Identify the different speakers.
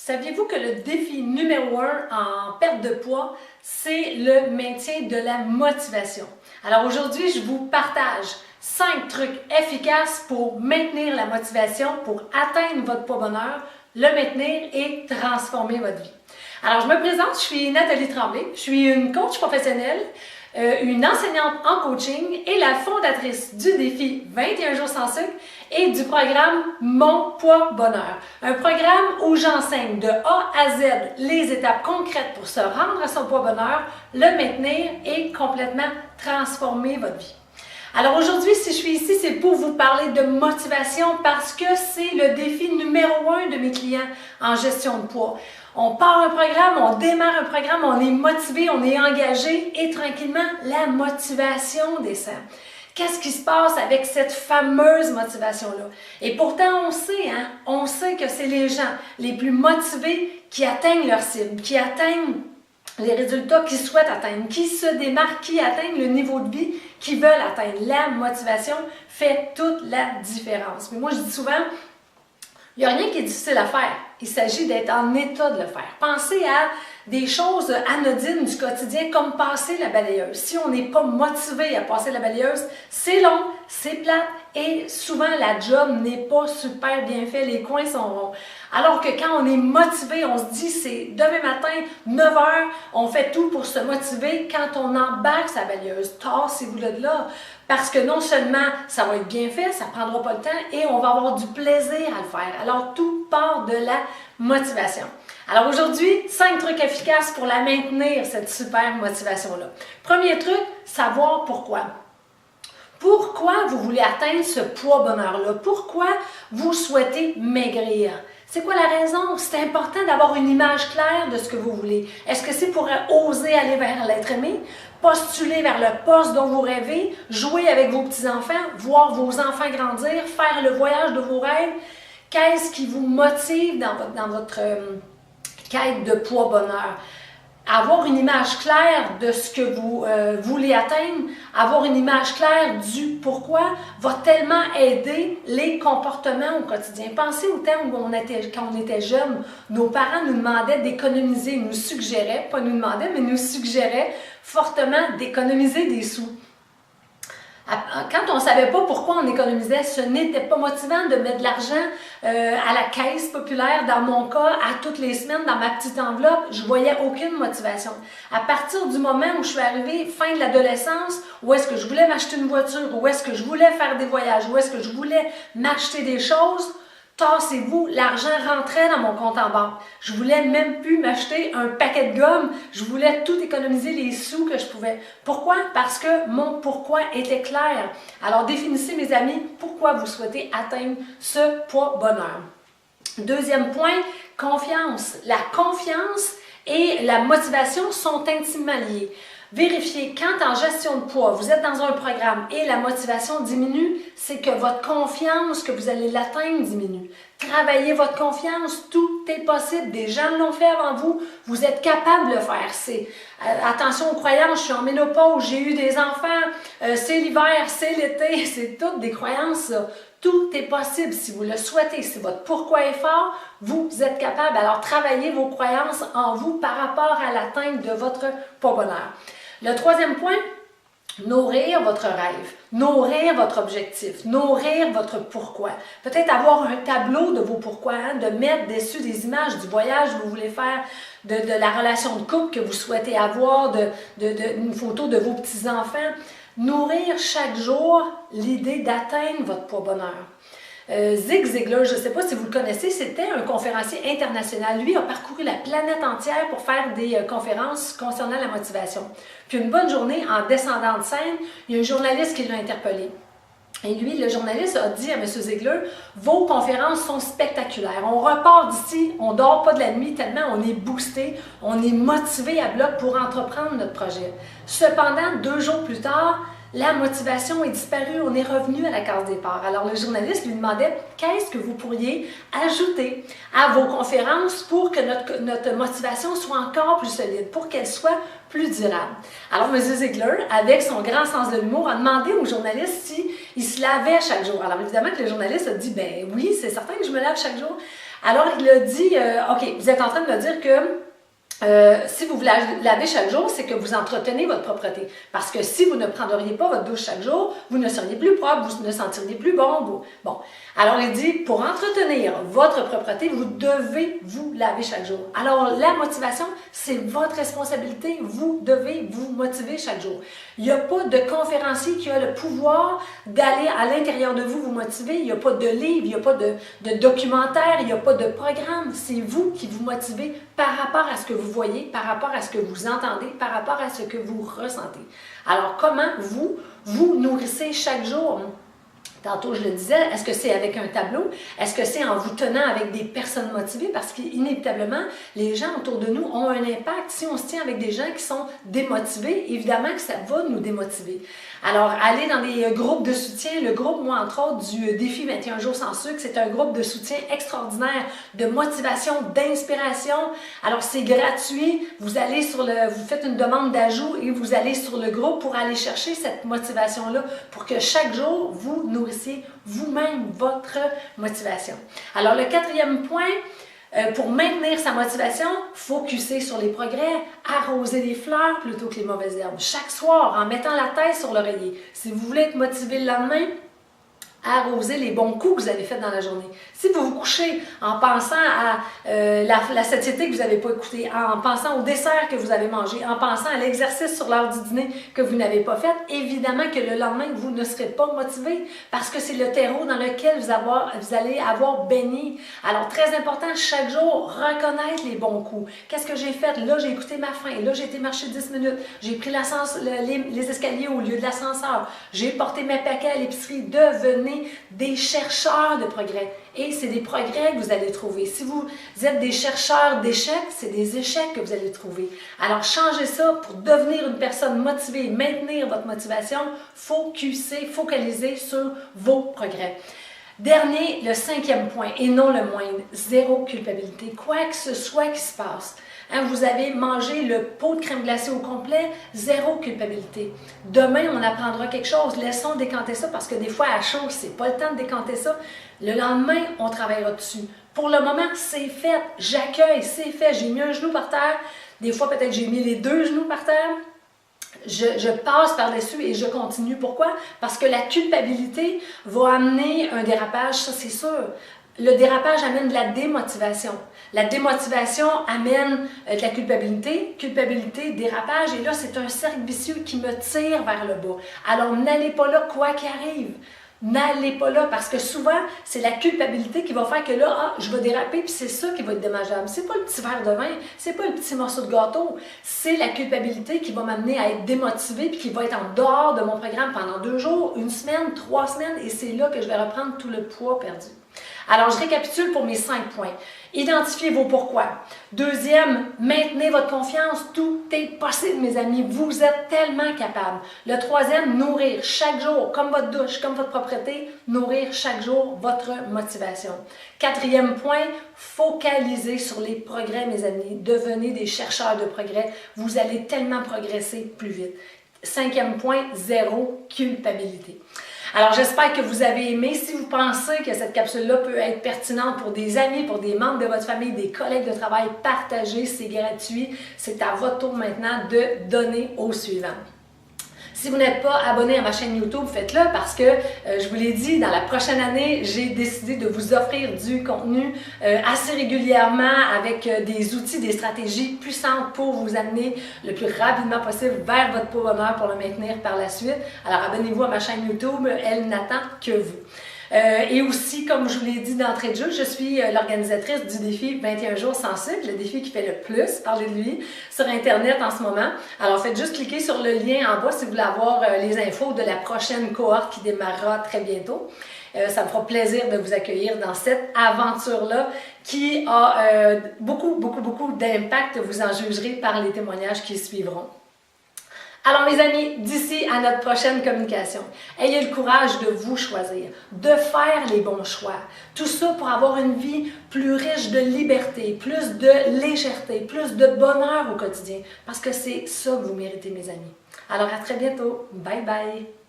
Speaker 1: Saviez-vous que le défi numéro 1 en perte de poids, c'est le maintien de la motivation? Alors aujourd'hui, je vous partage 5 trucs efficaces pour maintenir la motivation, pour atteindre votre poids bonheur, le maintenir et transformer votre vie. Alors je me présente, je suis Nathalie Tremblay, je suis une coach professionnelle, une enseignante en coaching et la fondatrice du défi 21 jours sans sucre et du programme Mon Poids Bonheur. Un programme où j'enseigne de A à Z les étapes concrètes pour se rendre à son poids bonheur, le maintenir et complètement transformer votre vie. Alors aujourd'hui, si je suis ici, c'est pour vous parler de motivation parce que c'est le défi numéro 1 de mes clients en gestion de poids. On part un programme, on démarre un programme, on est motivé, on est engagé et tranquillement, la motivation descend. Qu'est-ce qui se passe avec cette fameuse motivation-là? Et pourtant, on sait que c'est les gens les plus motivés qui atteignent leur cible, qui atteignent les résultats qu'ils souhaitent atteindre, qui se démarquent, qui atteignent le niveau de vie qu'ils veulent atteindre. La motivation fait toute la différence. Mais moi, je dis souvent, il n'y a rien qui est difficile à faire. Il s'agit d'être en état de le faire. Pensez à des choses anodines du quotidien comme passer la balayeuse. Si on n'est pas motivé à passer la balayeuse, c'est long, c'est plate et souvent la job n'est pas super bien faite, les coins sont ronds. Alors que quand on est motivé, on se dit c'est demain matin, 9 h, on fait tout pour se motiver. Quand on embarque sa balayeuse, tassez-vous de là. Parce que non seulement ça va être bien fait, ça ne prendra pas le temps et on va avoir du plaisir à le faire. Alors tout part de la motivation. Alors aujourd'hui, 5 trucs efficaces pour la maintenir, cette super motivation-là. Premier truc, savoir pourquoi. Pourquoi vous voulez atteindre ce poids bonheur-là? Pourquoi vous souhaitez maigrir? C'est quoi la raison? C'est important d'avoir une image claire de ce que vous voulez. Est-ce que c'est pour oser aller vers l'être aimé? Postuler vers le poste dont vous rêvez? Jouer avec vos petits-enfants? Voir vos enfants grandir? Faire le voyage de vos rêves? Qu'est-ce qui vous motive dans votre quête de poids bonheur? Avoir une image claire de ce que vous voulez atteindre, avoir une image claire du pourquoi va tellement aider les comportements au quotidien. Pensez au temps où quand on était jeune, nos parents nous demandaient d'économiser, nous suggéraient, pas nous demandaient, mais nous suggéraient fortement d'économiser des sous. Quand on ne savait pas pourquoi on économisait, ce n'était pas motivant de mettre de l'argent à la caisse populaire, dans mon cas, à toutes les semaines, dans ma petite enveloppe. Je ne voyais aucune motivation. À partir du moment où je suis arrivée, fin de l'adolescence, où est-ce que je voulais m'acheter une voiture, où est-ce que je voulais faire des voyages, où est-ce que je voulais m'acheter des choses, tassez-vous, l'argent rentrait dans mon compte en banque. Je voulais même plus m'acheter un paquet de gomme. Je voulais tout économiser les sous que je pouvais. Pourquoi? Parce que mon pourquoi était clair. Alors définissez, mes amis, pourquoi vous souhaitez atteindre ce poids bonheur. Deuxième point, confiance. La confiance et la motivation sont intimement liées. Vérifiez, quand en gestion de poids, vous êtes dans un programme et la motivation diminue, c'est que votre confiance que vous allez l'atteindre diminue. Travaillez votre confiance, tout est possible. Des gens l'ont fait avant vous, vous êtes capable de le faire. Attention aux croyances, je suis en ménopause, j'ai eu des enfants, c'est l'hiver, c'est l'été, c'est toutes des croyances, ça. Tout est possible si vous le souhaitez, si votre pourquoi est fort, vous êtes capable. Alors travaillez vos croyances en vous par rapport à l'atteinte de votre poids bonheur. Le troisième point, nourrir votre rêve, nourrir votre objectif, nourrir votre pourquoi. Peut-être avoir un tableau de vos pourquoi, de mettre dessus des images du voyage que vous voulez faire, de la relation de couple que vous souhaitez avoir, une photo de vos petits-enfants. Nourrir chaque jour l'idée d'atteindre votre poids bonheur. Zig Ziglar, je ne sais pas si vous le connaissez, c'était un conférencier international. Lui a parcouru la planète entière pour faire des conférences concernant la motivation. Puis une bonne journée, en descendant de scène, il y a un journaliste qui l'a interpellé. Et lui, le journaliste a dit à M. Ziglar, « Vos conférences sont spectaculaires. On repart d'ici, on ne dort pas de la nuit tellement on est boosté, on est motivé à bloc pour entreprendre notre projet. » Cependant, 2 jours plus tard, la motivation est disparue, on est revenu à la case départ. Alors le journaliste lui demandait qu'est-ce que vous pourriez ajouter à vos conférences pour que notre motivation soit encore plus solide, pour qu'elle soit plus durable. Alors M. Ziglar, avec son grand sens de l'humour, a demandé au journaliste s'il se lavait chaque jour. Alors évidemment que le journaliste a dit « Ben oui, c'est certain que je me lave chaque jour. » Alors, il a dit, OK, vous êtes en train de me dire que si vous vous lavez chaque jour, c'est que vous entretenez votre propreté. Parce que si vous ne prendriez pas votre douche chaque jour, vous ne seriez plus propre, vous ne sentiriez plus bon. Bon. Alors, il dit, pour entretenir votre propreté, vous devez vous laver chaque jour. Alors, la motivation, c'est votre responsabilité. Vous devez vous motiver chaque jour. Il n'y a pas de conférencier qui a le pouvoir d'aller à l'intérieur de vous motiver. Il n'y a pas de livre, il n'y a pas de documentaire, il n'y a pas de programme. C'est vous qui vous motivez par rapport à ce que vous voyez, par rapport à ce que vous entendez, par rapport à ce que vous ressentez. Alors, comment vous nourrissez chaque jour? Tantôt, je le disais, est-ce que c'est avec un tableau? Est-ce que c'est en vous tenant avec des personnes motivées? Parce qu'inévitablement, les gens autour de nous ont un impact. Si on se tient avec des gens qui sont démotivés, évidemment que ça va nous démotiver. Alors, aller dans des groupes de soutien, le groupe, moi, entre autres, du défi 21 jours sans sucre, c'est un groupe de soutien extraordinaire, de motivation, d'inspiration. Alors, c'est gratuit. Vous allez vous faites une demande d'ajout et vous allez sur le groupe pour aller chercher cette motivation-là, pour que chaque jour, vous nourrissiez vous-même votre motivation. Alors, le quatrième point, pour maintenir sa motivation, focusser sur les progrès, arroser les fleurs plutôt que les mauvaises herbes. Chaque soir, en mettant la tête sur l'oreiller. Si vous voulez être motivé le lendemain, arroser les bons coups que vous avez faits dans la journée. Si vous vous couchez en pensant à la satiété que vous n'avez pas écoutée, en pensant au dessert que vous avez mangé, en pensant à l'exercice sur l'heure du dîner que vous n'avez pas fait, évidemment que le lendemain, vous ne serez pas motivé parce que c'est le terreau dans lequel vous allez avoir baigné. Alors, très important, chaque jour, reconnaître les bons coups. Qu'est-ce que j'ai fait? Là, j'ai écouté ma faim. Là, j'ai été marcher 10 minutes. J'ai pris les escaliers au lieu de l'ascenseur. J'ai porté mes paquets à l'épicerie. Devenez des chercheurs de progrès. Et c'est des progrès que vous allez trouver. Si vous êtes des chercheurs d'échecs, c'est des échecs que vous allez trouver. Alors, changez ça pour devenir une personne motivée, maintenir votre motivation, focaliser sur vos progrès. Dernier, le cinquième point, et non le moindre, zéro culpabilité. Quoi que ce soit qui se passe, vous avez mangé le pot de crème glacée au complet, zéro culpabilité. Demain, on apprendra quelque chose, laissons décanter ça parce que des fois, à chaud, c'est pas le temps de décanter ça. Le lendemain, on travaillera dessus. Pour le moment, c'est fait, j'accueille, c'est fait. J'ai mis un genou par terre, des fois peut-être j'ai mis les deux genoux par terre. Je passe par-dessus et je continue. Pourquoi? Parce que la culpabilité va amener un dérapage, ça c'est sûr. Le dérapage amène de la démotivation. La démotivation amène de la culpabilité, dérapage, et là c'est un cercle vicieux qui me tire vers le bas. Alors n'allez pas là quoi qu'il arrive. N'allez pas là parce que souvent, c'est la culpabilité qui va faire que là, je vais déraper puis c'est ça qui va être dommageable. C'est pas le petit verre de vin, c'est pas le petit morceau de gâteau, c'est la culpabilité qui va m'amener à être démotivée puis qui va être en dehors de mon programme pendant 2 jours, 1 semaine, 3 semaines et c'est là que je vais reprendre tout le poids perdu. Alors, je récapitule pour mes 5 points. Identifiez vos pourquoi. Deuxième, maintenez votre confiance. Tout est possible, mes amis. Vous êtes tellement capables. Le troisième, nourrir chaque jour, comme votre douche, comme votre propreté, nourrir chaque jour votre motivation. Quatrième point, focalisez sur les progrès, mes amis. Devenez des chercheurs de progrès. Vous allez tellement progresser plus vite. Cinquième point, zéro culpabilité. Alors, j'espère que vous avez aimé. Si vous pensez que cette capsule-là peut être pertinente pour des amis, pour des membres de votre famille, des collègues de travail, partagez, c'est gratuit. C'est à votre tour maintenant de donner au suivant. Si vous n'êtes pas abonné à ma chaîne YouTube, faites-le parce que, je vous l'ai dit, dans la prochaine année, j'ai décidé de vous offrir du contenu assez régulièrement avec des outils, des stratégies puissantes pour vous amener le plus rapidement possible vers votre bonheur pour le maintenir par la suite. Alors, abonnez-vous à ma chaîne YouTube, elle n'attend que vous. Et aussi, comme je vous l'ai dit d'entrée de jeu, je suis l'organisatrice du défi 21 jours sans sucre, le défi qui fait le plus parler de lui sur Internet en ce moment. Alors, faites juste cliquer sur le lien en bas si vous voulez avoir les infos de la prochaine cohorte qui démarrera très bientôt. Ça me fera plaisir de vous accueillir dans cette aventure-là qui a beaucoup d'impact. Vous en jugerez par les témoignages qui suivront. Alors mes amis, d'ici à notre prochaine communication, ayez le courage de vous choisir, de faire les bons choix. Tout ça pour avoir une vie plus riche de liberté, plus de légèreté, plus de bonheur au quotidien. Parce que c'est ça que vous méritez mes amis. Alors à très bientôt. Bye bye!